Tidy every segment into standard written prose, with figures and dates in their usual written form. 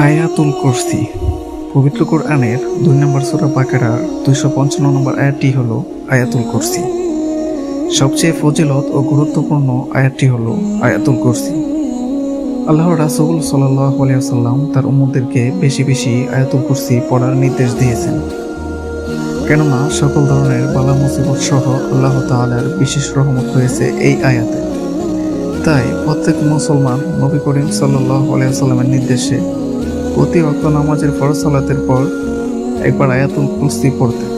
আয়াতুল কুরসি পবিত্র কোরআনের 2 নম্বর সূরা বাকারার 255 নম্বর আয়াতটি হলো আয়াতুল কুরসি। সবচেয়ে ফজিলত ও গুরুত্বপূর্ণ আয়াতটি হলো আয়াতুল কুরসি। আল্লাহ রাসূল সাল্লাল্লাহু আলাইহি ওয়াসাল্লাম তার উম্মতদেরকে বেশি বেশি আয়াতুল কুরসি পড়ার নির্দেশ দিয়েছেন, কেননা সকল ধরনের বালা মুসিবত সহ আল্লাহ তাআলার বিশেষ রহমত রয়েছে এই আয়াতে। তাই প্রত্যেক মুসলমান নবী করিম সাল্লাল্লাহু আলাইহি ওয়াসাল্লামের নির্দেশে প্রতি ওয়াক্ত নামাজের ফরজ সালাতের পর একবার আয়াতুল কুরসি পড়তেন।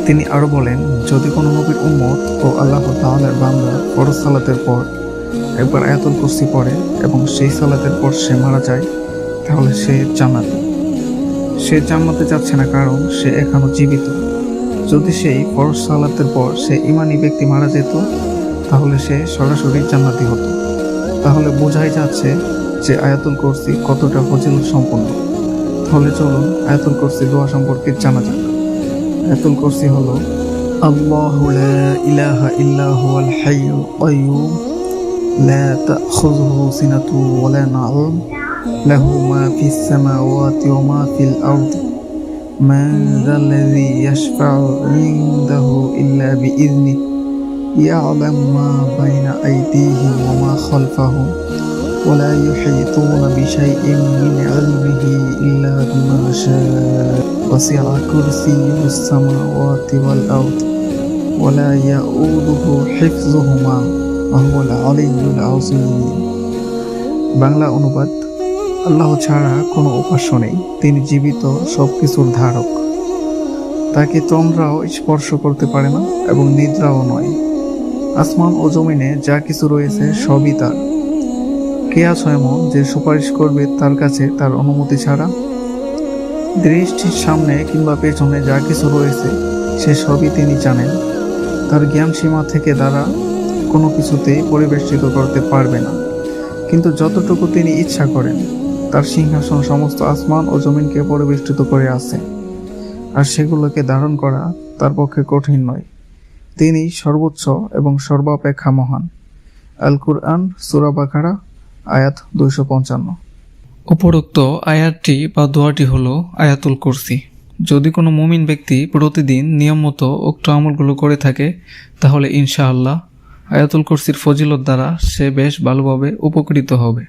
তিনি আরো বলেন, যদি কোনো নবীর উম্মত ও আল্লাহ তাআলার বান্দা ফরজ সালাতের পর একবার আয়াতুল কুরসি পড়ে এবং সেই সালাতের পর সে মারা যায়, তাহলে সে জান্নাতি। সে জান্নাতে যাচ্ছে না কারণ সে এখনো জীবিত। যদি সেই ফরজ সালাতের পর সে ঈমানি ব্যক্তি মারা যেত, তাহলে সে সরাসরি জান্নাতি হতো। তাহলে বোঝাই যাচ্ছে যে আয়াতুল কুরসি কতটা ফজিলত সম্পন্ন। তাহলে চলুন আয়াতুল কুরসি দোয়া সম্পর্কে জানা যাক। আয়াতুল কুরসি হলো, আল্লাহু লা ইলাহা ইল্লা হুয়াল হাইয়ুল কাইয়্যুম লা তাখুযুহু সিনাতুন ওয়া লা নাওম লাহু মা ফিস সামাওয়াতি ওয়া মা ফিল আরদি মান যাল্লাযী ইয়াশফা'ু ইনদাহু ইল্লা বিইযনিহি ইয়া'লামু মা বাইনা আইদিহিম ওয়া মা খালফাহুম ولا يحيطون بشيء من علمه إلا بما شاء وسع كرسيه السماوات والأرض ولا يؤوده حفظهما وهو العلي العظيم। বাংলা অনুবাদ, আল্লাহ ছাড়া কোনো উপাস্য নেই, তিনি জীবিত সবকিছুর ধারক। তাকে তন্দ্রাও স্পর্শ করতে পারে না এবং নিদ্রাও নয়। আসমান ও জমিনে যা কিছু রয়েছে সবই তার। কে আছে এমন যে সুপারিশ করবে তার কাছে তার অনুমতি ছাড়া? দৃষ্টির সামনে কিংবা পেছনে যা কিছু রয়েছে সে সবই তিনি জানেন। তার জ্ঞান সীমা থেকে দ্বারা কোনো কিছুতেই পরিবেষ্টিত করতে পারবে না। কিন্তু যতটুকু তিনি ইচ্ছা করেন, তার সিংহাসন সমস্ত আসমান ও জমিনকে পরিবেষ্টিত করে আছে, আর সেগুলোকে ধারণ করা তার পক্ষে কঠিন নয়। তিনি সর্বোচ্চ এবং সর্বাপেক্ষা মহান। আল কুরআন সূরা বাকারা আয়াত 255। উপরোক্ত আয়াতটি বা দোয়াটি হলো আয়াতুল কুরসি। যদি কোনো মুমিন ব্যক্তি প্রতিদিন নিয়ম মতো উক্ত আমলগুলো করে থাকে, তাহলে ইনশাআল্লাহ আয়াতুল কুরসির ফজিলত দ্বারা সে বেশ ভালোভাবে উপকৃত হবে।